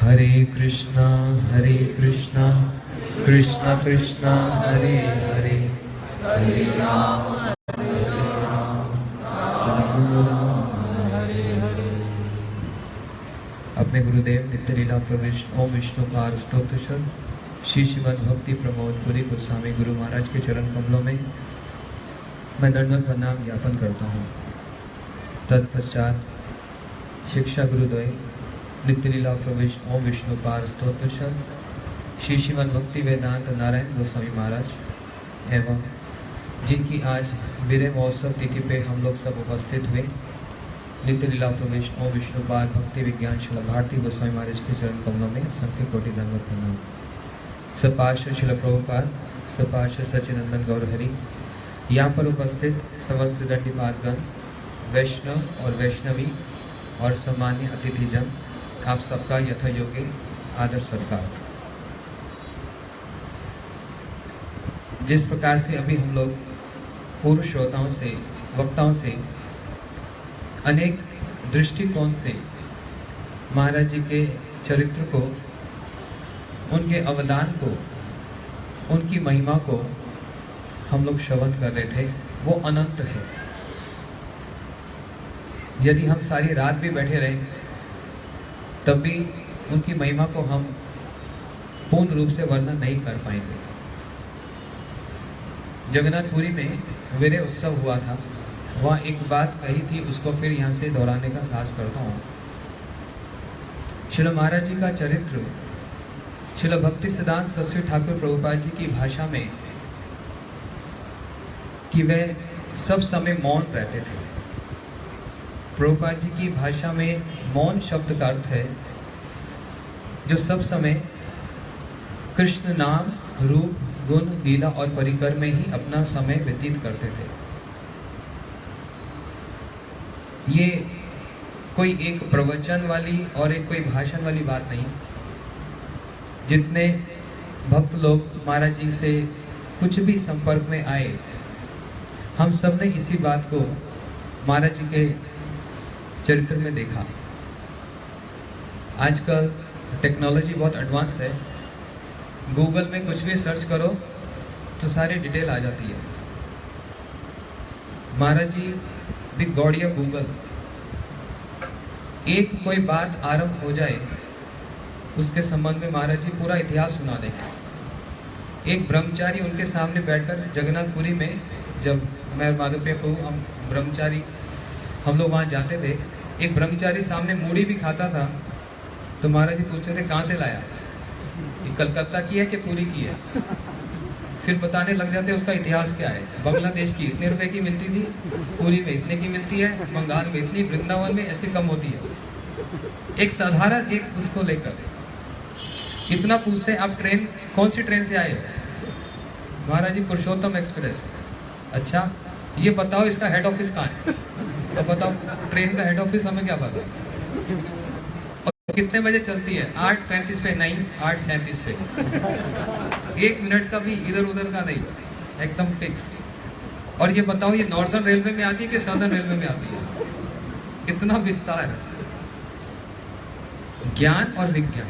हरे कृष्णा कृष्णा कृष्णा हरे हरे, हरे राम राम हरे हरे। अपने गुरुदेव नित्य लीला प्रवेश ओम विष्णु पार स्तोत्र श्री श्रीमद भक्ति प्रमोद पुरी गोस्वामी गुरु महाराज के चरण कमलों में मैं दंडवत प्रणाम ज्ञापन करता हूँ। तत्पश्चात शिक्षा गुरुद्वय नित्य लीला प्रवेश ओम विष्णु पार स्तोत्र श्री श्रीमद भक्ति वेदांत नारायण गोस्वामी महाराज एवं जिनकी आज वीरे महोत्सव तिथि पे हम लोग सब उपस्थित हुए, नित्य लीला प्रवेश ओम विष्णु पार भक्ति विज्ञान शिला भारती गोस्वामी महाराज के चरण कमलों में संख्य कोटि दंडवत प्रणाम। सपार्षद शिल प्रभुपाद, सपार्षद सच्चिदानंद गौर हरि, यहाँ पर उपस्थित समस्त दंडीपादगण, वैष्णव और वैष्णवी और सम्मान्य अतिथिजन, आप सबका यथा योग्य आदर सत्कार। जिस प्रकार से अभी हम लोग पूर्व श्रोताओं से, वक्ताओं से अनेक दृष्टिकोण से महाराज जी के चरित्र को, उनके अवदान को, उनकी महिमा को हम लोग श्रवण कर रहे थे, वो अनंत है। यदि हम सारी रात भी बैठे रहे तब भी उनकी महिमा को हम पूर्ण रूप से वर्णन नहीं कर पाएंगे। जगन्नाथपुरी में वीरे उत्सव हुआ था, वहाँ एक बात कही थी, उसको फिर यहाँ से दोहराने का साहस करता हूँ। श्रील महाराज जी का चरित्र श्रील भक्ति सिद्धांत सरस्वती ठाकुर प्रभुपाद जी की भाषा में कि वे सब समय मौन रहते थे। प्रभुपाद जी की भाषा में मौन शब्द का अर्थ है जो सब समय कृष्ण नाम, रूप, गुण, लीला और परिकर में ही अपना समय व्यतीत करते थे। ये कोई एक प्रवचन वाली और एक कोई भाषण वाली बात नहीं। जितने भक्त लोग महाराज जी से कुछ भी संपर्क में आए, हम सब ने इसी बात को महाराज जी के चरित्र में देखा। आजकल टेक्नोलॉजी बहुत एडवांस है, गूगल में कुछ भी सर्च करो तो सारी डिटेल आ जाती है। महाराज जी भी गौड़िया गूगल, एक कोई बात आरंभ हो जाए उसके संबंध में महाराज जी पूरा इतिहास सुना देंगे। एक ब्रह्मचारी उनके सामने बैठकर जगन्नाथपुरी में, जब मैं माधवप्रिया को हम ब्रह्मचारी हम लोग वहाँ जाते थे, एक ब्रह्मचारी सामने मूढ़ी भी खाता था तो महाराज जी पूछते थे कहाँ से लाया, ये कलकत्ता की है कि पूरी की है। फिर बताने लग जाते उसका इतिहास क्या है। बांग्लादेश की इतने रुपए की मिलती थी, पूरी में इतने की मिलती है, बंगाल में इतनी, वृंदावन में ऐसे कम होती है। एक साधारण एक उसको लेकर इतना पूछते हैं, आप ट्रेन कौन सी ट्रेन से आए हो? महाराज जी पुरुषोत्तम एक्सप्रेस। अच्छा ये बताओ इसका हेड ऑफिस कहाँ है? तो बताओ ट्रेन का हेड ऑफिस हमें क्या पता। और कितने बजे चलती है? 8:35 पे नहीं, 8:37 पे। 1 मिनट का भी इधर उधर का नहीं, एकदम फिक्स। और ये बताओ ये नॉर्दर्न रेलवे में आती है कि सदर्न रेलवे में आती है? इतना विस्तार। ज्ञान और विज्ञान,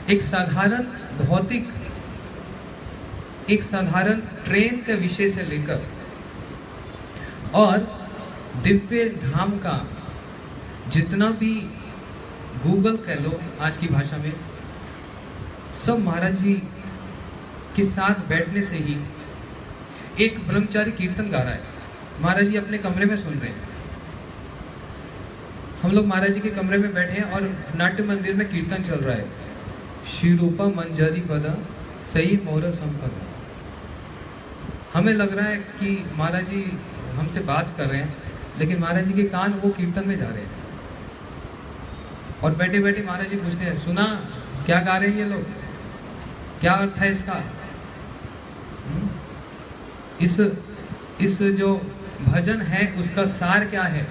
एक साधारण भौतिक, एक साधारण ट्रेन के विषय से लेकर और दिव्य धाम का जितना भी गूगल कह लो आज की भाषा में, सब महाराज जी के साथ बैठने से ही। एक ब्रह्मचारी कीर्तन गा रहा है, महाराज जी अपने कमरे में सुन रहे हैं। हम लोग महाराज जी के कमरे में बैठे हैं और नाट्य मंदिर में कीर्तन चल रहा है। श्री रूपा मंजरी पदा सही मोर संपदा। हमें लग रहा है कि महाराज जी हमसे बात कर रहे हैं, लेकिन महाराज जी के कान वो कीर्तन में जा रहे हैं। और बैठे बैठे महाराज जी पूछते हैं, सुना क्या गा रहे हैं ये लोग, क्या अर्थ है इसका? इस जो भजन है उसका सार क्या है?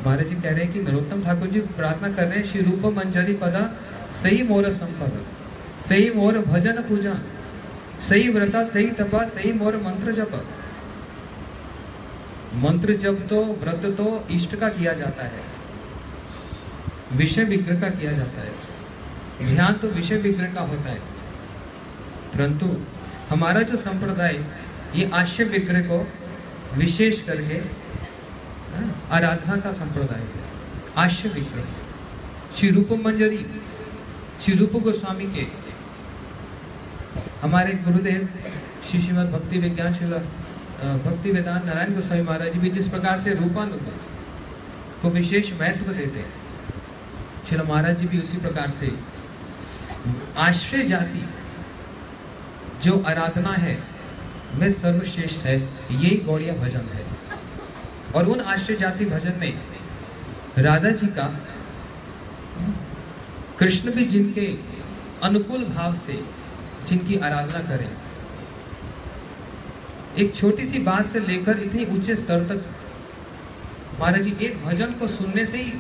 महाराज जी कह रहे हैं कि नरोत्तम ठाकुर जी प्रार्थना कर रहे हैं, श्री रूप मंजरी पदा सही मोर संपदा, सही मोर भजन पूजा, सही व्रता सही तपा, सही मोर मंत्र जप। मंत्र जप तो, व्रत तो इष्ट का किया जाता है, विषय विग्रह का किया जाता है। ध्यान तो विषय विग्रह का होता है, परंतु हमारा जो संप्रदाय ये आशय विग्रह को विशेष करके आराधना का संप्रदाय है। आशय विग्रह श्री रूप मंजरी, श्री रूप गोस्वामी के हमारे गुरुदेव श्री श्रीमद भक्ति विज्ञान शिला भक्ति वेदांत नारायण गोस्वामी महाराज जी भी जिस प्रकार से रूपानुग को विशेष महत्व देते हैं, शिला महाराज जी भी उसी प्रकार से आश्रय जाति जो आराधना है में सर्वश्रेष्ठ है, यही गौड़िया भजन है। और उन आश्रय जाति भजन में राधा जी का कृष्ण भी जिनके अनुकूल भाव से जिनकी आराधना करें, एक छोटी सी बात से लेकर इतनी ऊंचे स्तर तक महाराज जी एक भजन को सुनने से ही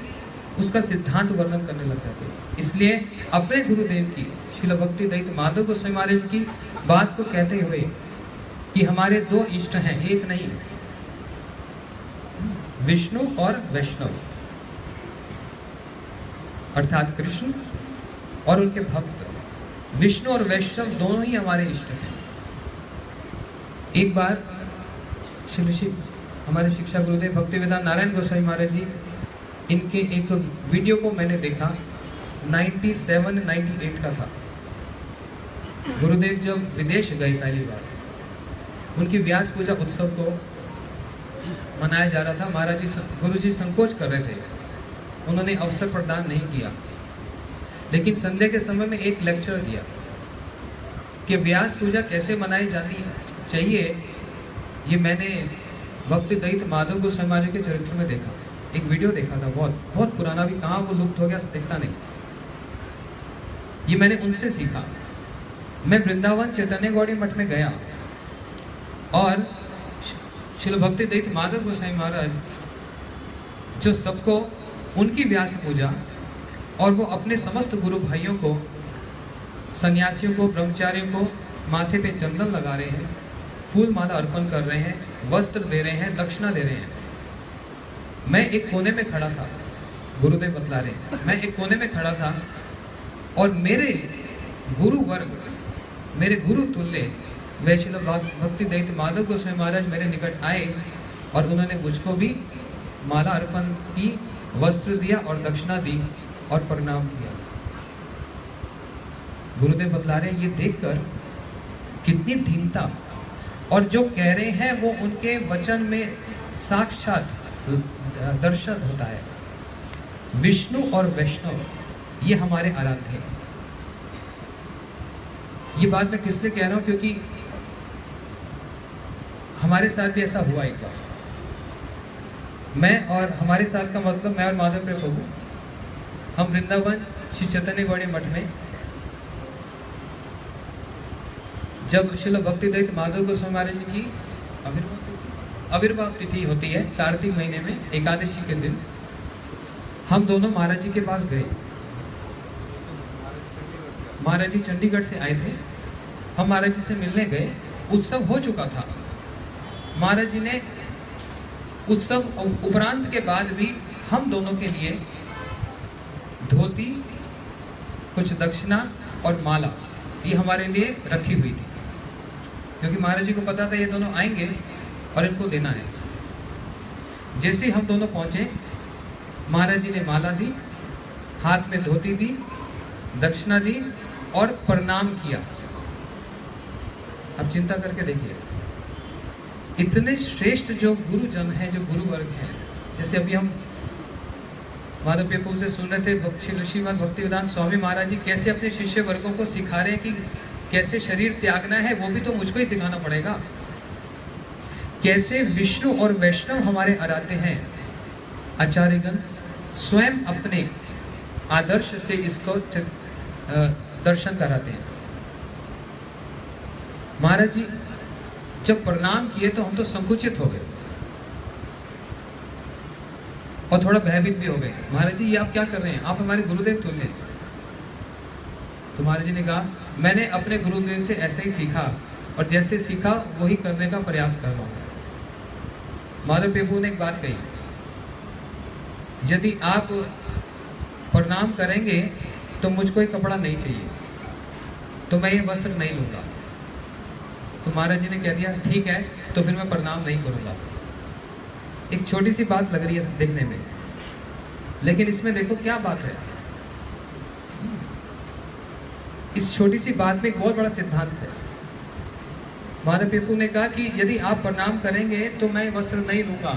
उसका सिद्धांत वर्णन करने लग जाते हैं। इसलिए अपने गुरुदेव की श्रील भक्ति दत्त माधव गोस्वामी महाराज की बात को कहते हुए कि हमारे दो इष्ट हैं, एक नहीं, विष्णु और वैष्णव, अर्थात कृष्ण और उनके भक्त। विष्णु और वैष्णव दोनों ही हमारे इष्ट हैं। एक बार हमारे शिक्षा गुरुदेव भक्ति वेदांत नारायण गोस्वामी महाराज जी, इनके एक वीडियो को मैंने देखा 97-98 का था। गुरुदेव जब विदेश गए पहली बार, उनकी व्यास पूजा उत्सव को मनाया जा रहा था। महाराज जी गुरु जी संकोच कर रहे थे, उन्होंने अवसर प्रदान नहीं किया, लेकिन संध्या के समय में एक लेक्चर दिया कि व्यास पूजा कैसे मनाई जानी चाहिए। ये मैंने भक्ति दत्त माधव गोस्वामी महाराज के चरित्र में देखा, एक वीडियो देखा था, बहुत पुराना, भी कहाँ वो लुप्त हो गया दिखता नहीं। ये मैंने उनसे सीखा। मैं वृंदावन चैतन्य गौड़ी मठ में गया और श्रील भक्ति दत्त माधव गोस्वामी महाराज जो सबको उनकी व्यास पूजा और वो अपने समस्त गुरु भाइयों को, सन्यासियों को, ब्रह्मचारियों को माथे पे चंदन लगा रहे हैं, फूल माला अर्पण कर रहे हैं, वस्त्र दे रहे हैं, दक्षिणा दे रहे हैं। मैं एक कोने में खड़ा था, गुरुदेव बतला रहे हैं, मैं एक कोने में खड़ा था और मेरे गुरु वर्ग, मेरे गुरु तुल्य वैश्य भक्ति दत्त माधव गोस्वामी महाराज मेरे निकट आए और उन्होंने मुझको भी माला अर्पण की, वस्त्र दिया और दक्षिणा दी और प्रणाम किया। गुरुदेव बतला रहे हैं, ये देखकर कितनी दीनता, और जो कह रहे हैं वो उनके वचन में साक्षात दर्शन होता है। विष्णु और वैष्णव ये हमारे आराध्य हैं। ये बात मैं किस लिए कह रहा हूं, क्योंकि हमारे साथ भी ऐसा हुआ एक बार। मैं और हमारे साथ का मतलब मैं और माधव प्रिय प्रभु, हम वृंदावन श्री चैतन्य गौड़ी मठ में जब श्रील भक्ति दत्त माधव गोस्वामी महाराज जी की आविर्भाव तिथि होती है कार्तिक महीने में, एकादशी के दिन, हम दोनों महाराज जी के पास गए। महाराज जी चंडीगढ़ से आए थे, हम महाराज जी से मिलने गए। उत्सव हो चुका था। महाराज जी ने उत्सव उपरांत के बाद भी हम दोनों के लिए धोती, कुछ दक्षिणा और माला ये हमारे लिए रखी हुई थी, क्योंकि महाराज जी को पता था ये दोनों आएंगे और इनको देना है। जैसे हम दोनों पहुंचे, महाराज जी ने माला दी, हाथ में धोती दी, दक्षिणा दी और प्रणाम किया। अब चिंता करके देखिए, इतने श्रेष्ठ जो गुरुजन हैं, जो गुरु वर्ग हैं, जैसे अभी हम माधव पेपू से सुन रहे थे, श्रीमद भक्ति वेदांत स्वामी महाराज जी कैसे अपने शिष्य वर्गों को सिखा रहे हैं कि कैसे शरीर त्यागना है, वो भी तो मुझको ही सिखाना पड़ेगा। कैसे विष्णु और वैष्णव हमारे आराध्य हैं। आचार्यगण स्वयं अपने आदर्श से इसको दर्शन कराते हैं। महाराज जी जब प्रणाम किए तो हम तो संकुचित हो गए और थोड़ा भयभीत भी हो गए। महाराज जी ये आप क्या कर रहे हैं, आप हमारे गुरुदेव तुल्य हैं। तो महाराज जी ने कहा, मैंने अपने गुरुदेव से ऐसे ही सीखा और जैसे सीखा वही करने का प्रयास कर रहा हूं। माधव प्रभु ने एक बात कही, यदि आप प्रणाम करेंगे तो मुझको ये कपड़ा नहीं चाहिए, तो मैं ये वस्त्र नहीं लूंगा। तो महाराज जी ने कह दिया ठीक है, तो फिर मैं प्रणाम नहीं करूंगा। एक छोटी सी बात लग रही है देखने में, लेकिन इसमें देखो क्या बात है। इस छोटी सी बात में एक बहुत बड़ा सिद्धांत है। माधव पेपू ने कहा कि यदि आप प्रणाम करेंगे तो मैं वस्त्र नहीं लूंगा।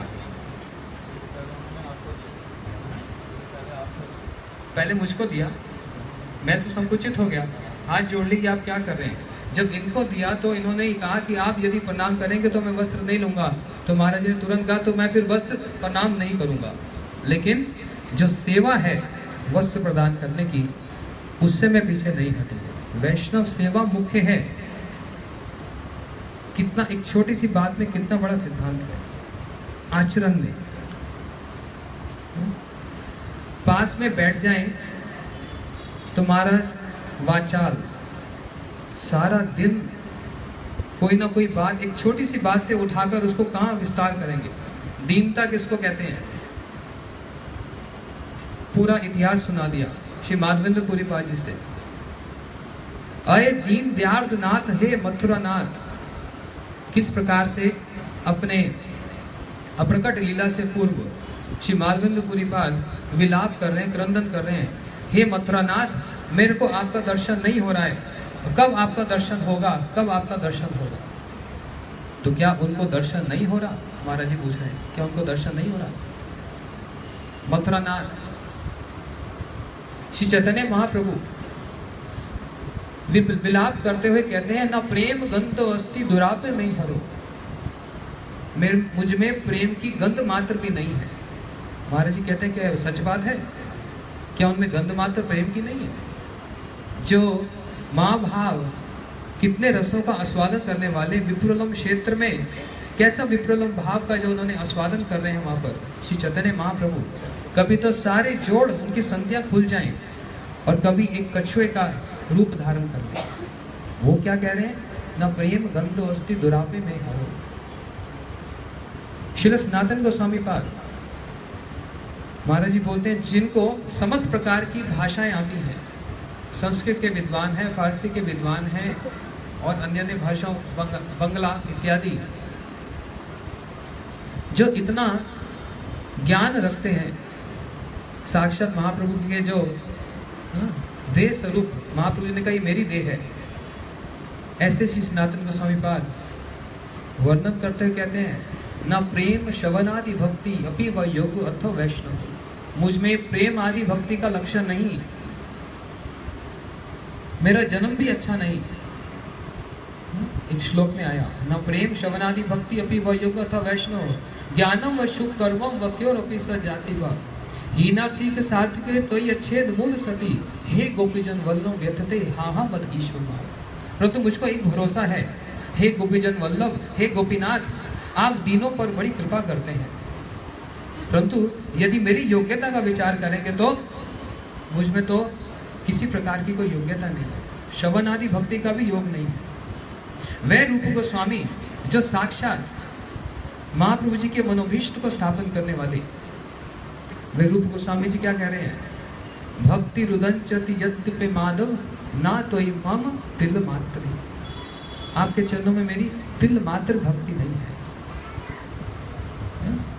पहले मुझको दिया, मैं तो संकुचित हो गया, हाथ जोड़ ली कि आप क्या कर रहे हैं। जब इनको दिया तो इन्होंने ही कहा कि आप यदि प्रणाम करेंगे तो मैं वस्त्र नहीं लूंगा। तो महाराज जी ने तुरंत कहा तो मैं फिर वस्त्र प्रणाम नहीं करूंगा। लेकिन जो सेवा है वस्त्र प्रदान करने की, उससे मैं पीछे नहीं हटूंगा। वैष्णव सेवा मुख्य है। कितना एक छोटी सी बात में कितना बड़ा सिद्धांत है आचरण में। पास में बैठ जाएं तो महाराज वाचाल सारा दिन कोई ना कोई बात, एक छोटी सी बात से उठाकर उसको कहां विस्तार करेंगे। दीनता किसको कहते हैं, पूरा इतिहास सुना दिया श्री माधवेंद्र पुरी पाद जी से। अय दीन दयार्द नाथ हे मथुरा नाथ, किस प्रकार से अपने अप्रकट लीला से पूर्व श्री माधवेंद्र पुरी पाद विलाप कर रहे हैं, क्रंदन कर रहे हैं, हे मथुरा नाथ मेरे को आपका दर्शन नहीं हो रहा है, कब आपका दर्शन होगा, कब आपका दर्शन होगा। तो क्या उनको दर्शन नहीं हो रहा? महाराज जी पूछ रहे हैं क्या उनको दर्शन नहीं हो रहा? मथुरा नाथ श्री चैतन्य महाप्रभु विलाप करते हुए कहते हैं, ना प्रेम गंध अस्थि दुरापे में हरो, मुझ में प्रेम की गंध मात्र भी नहीं है। महाराज जी कहते हैं क्या सच बात है? क्या उनमें गंध मात्र प्रेम की नहीं है? जो माँ भाव कितने रसों का आस्वादन करने वाले विप्रलम क्षेत्र में, कैसा विप्रलम भाव का जो उन्होंने आस्वादन कर रहे हैं वहां पर श्री चैतन्य महाप्रभु। कभी तो सारे जोड़ उनकी संध्या खुल जाएं और कभी एक कछुए का रूप धारण कर ले। वो क्या कह रहे हैं, न प्रेम गंधो अस्ति दुरापे में हरो। श्री सनातन गोस्वामी पाद महाराज जी बोलते हैं, जिनको समस्त प्रकार की भाषाएं आती हैं, संस्कृत के विद्वान हैं, फारसी के विद्वान हैं और अन्य अन्य भाषाओं बंगला इत्यादि, जो इतना ज्ञान रखते हैं साक्षात महाप्रभु के जो देह स्वरूप, महाप्रभु ने कहा ये मेरी देह है, ऐसे श्री सनातन गोस्वामी पाद वर्णन करते हुए कहते हैं, न प्रेम शवनादि भक्ति अपि व योग अथो वैष्णव, मुझ में प्रेम आदि भक्ति का लक्षण नहीं, मेरा जन्म भी अच्छा नहीं। एक श्लोक में आया, न प्रेम शवनादि भक्ति अपि व योग अथो वैष्णव, ज्ञानम व सुख कर्मम व क्योरपि सजाति व हीनार्थिक सात्विके तोय अच्छेद मूल सती, हे गोपीजन वल्लभ व्यथते हा हा मद ईश्वर। परंतु मुझको एक भरोसा है, हे गोपीजन वल्लभ, हे गोपीनाथ, आप दीनों पर बड़ी कृपा करते हैं, परंतु यदि मेरी योग्यता का विचार करेंगे तो मुझ में तो किसी प्रकार की कोई योग्यता नहीं है, श्रवण आदि भक्ति का भी योग नहीं है। वह रूप गोस्वामी जो साक्षात महाप्रभु जी के मनोभीष्ट को स्थापन करने वाले, वे रूप गोस्वामी जी क्या कह रहे हैं, भक्ति रुदंचति यद्यपि माधव ना तो मम तिल मात्र, आपके चरणों में मेरी तिल मात्र भक्ति नहीं है।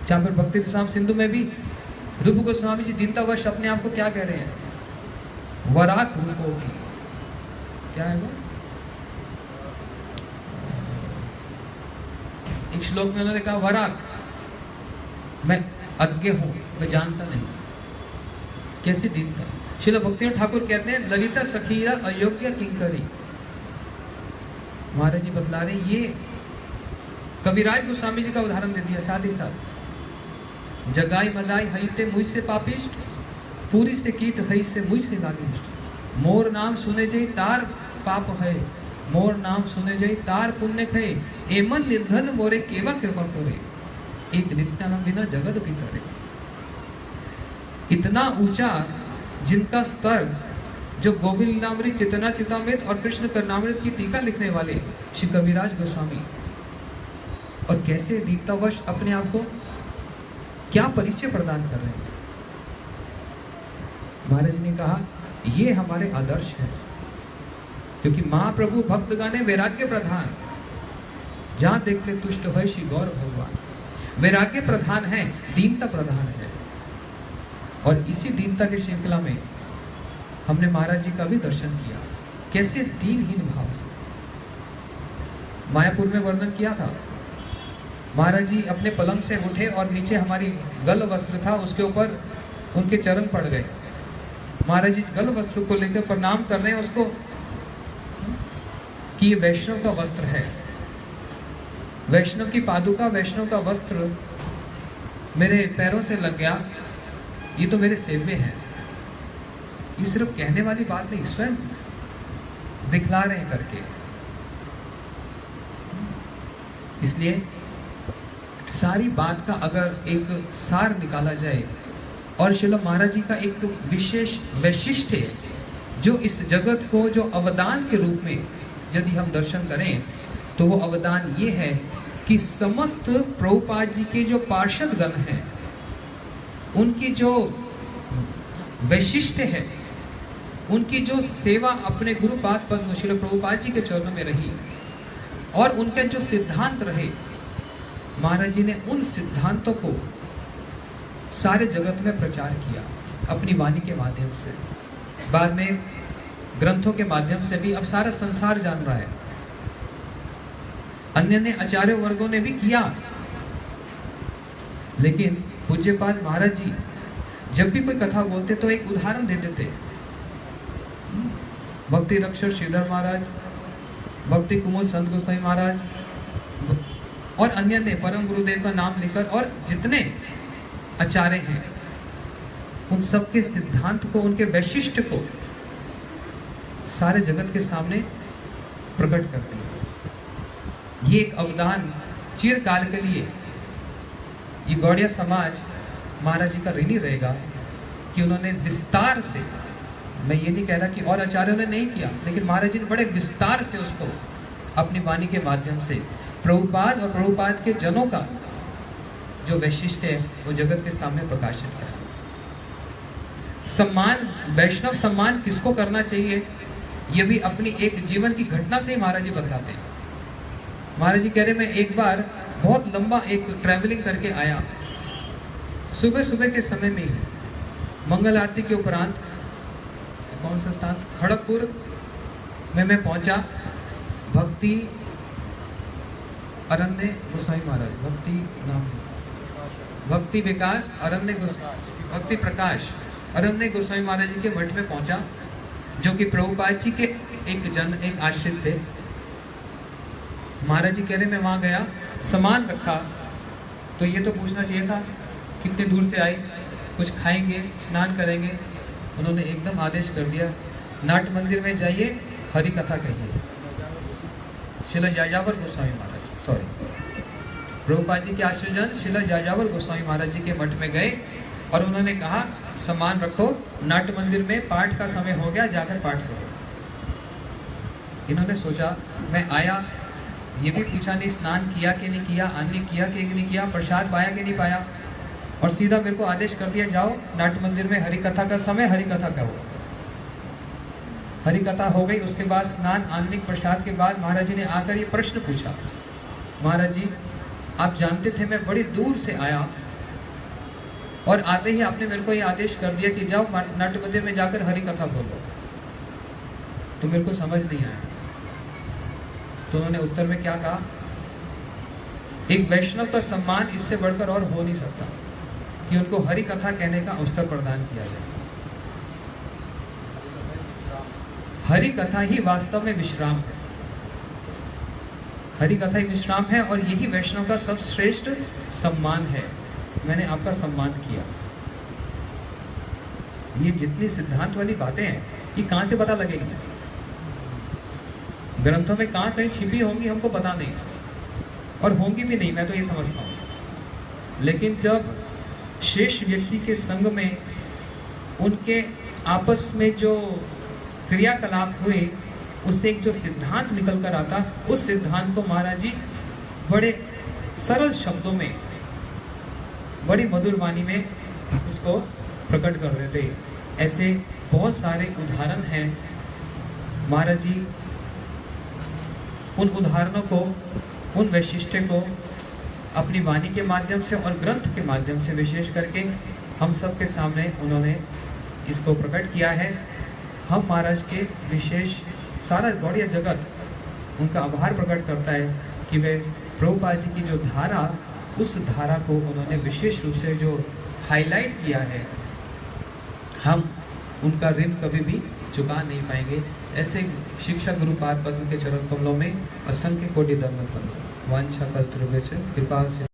जहां पर भक्ति रसाम सिंधु में भी रूप गोस्वामी जी दीनतावश अपने आप को क्या कह रहे हैं, वराक रूपो की, क्या है वो, एक श्लोक में उन्होंने कहा वराक, मैं अज्ञ हूं, मैं जानता नहीं। कैसी दीनता। श्रील भक्ति ठाकुर कहते हैं, ललिता सखीरा अयोग्य किंकरी। महाराज जी बतला रहे, ये कविराज गोस्वामी जी का उदाहरण दे दिया। साथ ही साथ जगाई मदाई हईते मुझसे पापिष्ट, पूरी से कीट हई से मुझसे लागिष्ट, मोर नाम सुने जय तार पाप है, मोर नाम सुने जय तार पुण्य खे, एमन निर्धन मोरे केवा कृपा करे, एक नित्यानंद बिना जगत भीतरे। इतना ऊंचा जिनका स्तर, जो गोविंद लीलामृत, चेतना चितामृत और कृष्ण करनामृत की टीका लिखने वाले श्री कविराज गोस्वामी, और कैसे दीनतावश अपने आप को क्या परिचय प्रदान कर रहे हैं। महाराज जी ने कहा ये हमारे आदर्श है, क्योंकि महाप्रभु भक्त गाने वैराग्य प्रधान, जहां देख ले तुष्ट है श्री गौर भगवान। वैराग्य प्रधान है, दीनता प्रधान है। और इसी दीनता की श्रृंखला में हमने महाराज जी का भी दर्शन किया, कैसे दीनहीन भाव से। मायापुर में वर्णन किया था, महाराज जी अपने पलंग से उठे और नीचे हमारी गल वस्त्र था, उसके ऊपर उनके चरण पड़ गए। महाराज जी गल वस्त्र को लेकर प्रणाम कर रहे हैं उसको कि ये वैष्णव का वस्त्र है, वैष्णव की पादुका, वैष्णव का वस्त्र मेरे पैरों से लग गया, ये तो मेरे सेव्य हैं। ये सिर्फ कहने वाली बात नहीं, स्वयं दिखला रहे हैं करके। इसलिए सारी बात का अगर एक सार निकाला जाए और श्रील महाराज जी का एक विशेष वैशिष्ट्य है, जो इस जगत को जो अवदान के रूप में यदि हम दर्शन करें तो वो अवदान ये है कि समस्त प्रभुपाद जी के जो पार्षद गण हैं, उनकी जो वैशिष्ट्य है, उनकी जो सेवा अपने गुरुपाद पद्म श्री प्रभुपाद जी के चरणों में रही और उनके जो सिद्धांत रहे, महाराज जी ने उन सिद्धांतों को सारे जगत में प्रचार किया अपनी वाणी के माध्यम से, बाद में ग्रंथों के माध्यम से भी अब सारा संसार जान रहा है। अन्य ने आचार्य वर्गों ने भी किया, लेकिन पूज्यपाद महाराज जी जब भी कोई कथा बोलते तो एक उदाहरण देते थे। भक्ति रक्षक श्रीधर महाराज, भक्ति कुमुद संत गोसाई महाराज और अन्य ने परम गुरुदेव का नाम लेकर, और जितने आचार्य हैं उन सबके सिद्धांत को, उनके वैशिष्ट्य को सारे जगत के सामने प्रकट कर दिया। ये एक अवदान चिरकाल के लिए ये गौड़िया समाज महाराज जी का ऋणी रहेगा कि उन्होंने विस्तार से, मैं ये नहीं कह रहा कि और आचार्यों ने नहीं किया, लेकिन महाराज जी ने बड़े विस्तार से उसको अपनी वाणी के माध्यम से प्रभुपाद और प्रभुपाद के जनों का जो वैशिष्ट है वो जगत के सामने प्रकाशित करा। सम्मान, वैष्णव सम्मान किसको करना चाहिए, ये भी अपनी एक जीवन की घटना से ही महाराज जी बतलाते हैं। महाराज जी कह रहे मैं एक बार बहुत लंबा एक ट्रैवलिंग करके आया, सुबह सुबह के समय में ही मंगल आरती के उपरांत कौन सा स्थान, खड़गपुर में मैं पहुंचा। भक्ति अरण्य गोसाई महाराज, भक्ति नाम, भक्ति विकास अरण्य भक्ति प्रकाश अरण्य गोसाई महाराज जी के मठ में पहुंचा, जो कि प्रभुपाद जी के एक आश्रित थे। महाराज जी कह रहे मैं वहां गया, सामान रखा, तो ये तो पूछना चाहिए था कितने दूर से आए, कुछ खाएंगे, स्नान करेंगे। उन्होंने एकदम आदेश कर दिया, नाट मंदिर में जाइए, हरि कथा कहिए। श्रील यायावर गोस्वामी महाराज, सॉरी, प्रभुपाद जी के आश्रयजन श्रील यायावर गोस्वामी महाराज जी के मठ में गए और उन्होंने कहा सामान रखो, नाट मंदिर में पाठ का समय हो गया, जाकर पाठ करो। इन्होंने सोचा, मैं आया, ये भी पूछा नहीं स्नान किया कि नहीं किया, अन्य किया कि नहीं किया, प्रसाद पाया कि नहीं पाया, और सीधा मेरे को आदेश कर दिया जाओ नाट मंदिर में हरि कथा का समय, हरि कथा कहो। हरि कथा हो गई, उसके बाद स्नान आन्निक प्रसाद के बाद महाराज जी ने आकर ये प्रश्न पूछा, महाराज जी आप जानते थे मैं बड़ी दूर से आया और आते ही आपने मेरे को ये आदेश कर दिया कि जाओ नाट्य मंदिर में जाकर हरि कथा बोलो, तो मेरे को समझ नहीं आया। तो उन्होंने उत्तर में क्या कहा, एक वैष्णव का सम्मान इससे बढ़कर और हो नहीं सकता कि उनको हरि कथा कहने का अवसर प्रदान किया जाए। हरि कथा ही वास्तव में विश्राम है, हरि कथा ही विश्राम है, और यही वैष्णव का सबश्रेष्ठ सम्मान है। मैंने आपका सम्मान किया। ये जितनी सिद्धांत वाली बातें हैं, ये कहां से पता लगेगी, ग्रंथों में कहां कहीं छिपी होंगी हमको पता नहीं, और होंगी भी नहीं, मैं तो ये समझता हूं। लेकिन जब शेष व्यक्ति के संग में उनके आपस में जो क्रियाकलाप हुए, उससे एक जो सिद्धांत निकल कर आता, उस सिद्धांत को महाराज जी बड़े सरल शब्दों में, बड़ी मधुर वाणी में उसको प्रकट कर देते। ऐसे बहुत सारे उदाहरण हैं। महाराज जी उन उदाहरणों को, उन वैशिष्ट्य को अपनी वाणी के माध्यम से और ग्रंथ के माध्यम से विशेष करके हम सब के सामने उन्होंने इसको प्रकट किया है। हम महाराज के विशेष सारा गौड़िया जगत उनका आभार प्रकट करता है कि वे प्रभुपाद जी की जो धारा, उस धारा को उन्होंने विशेष रूप से जो हाईलाइट किया है, हम उनका ऋण कभी भी चुका नहीं पाएंगे। ऐसे शिक्षा गुरु पाद पद्म के चरण कमलों में असंख्य कोटि धर्म वांछा कल्पतरुभ्यश्च कृपा से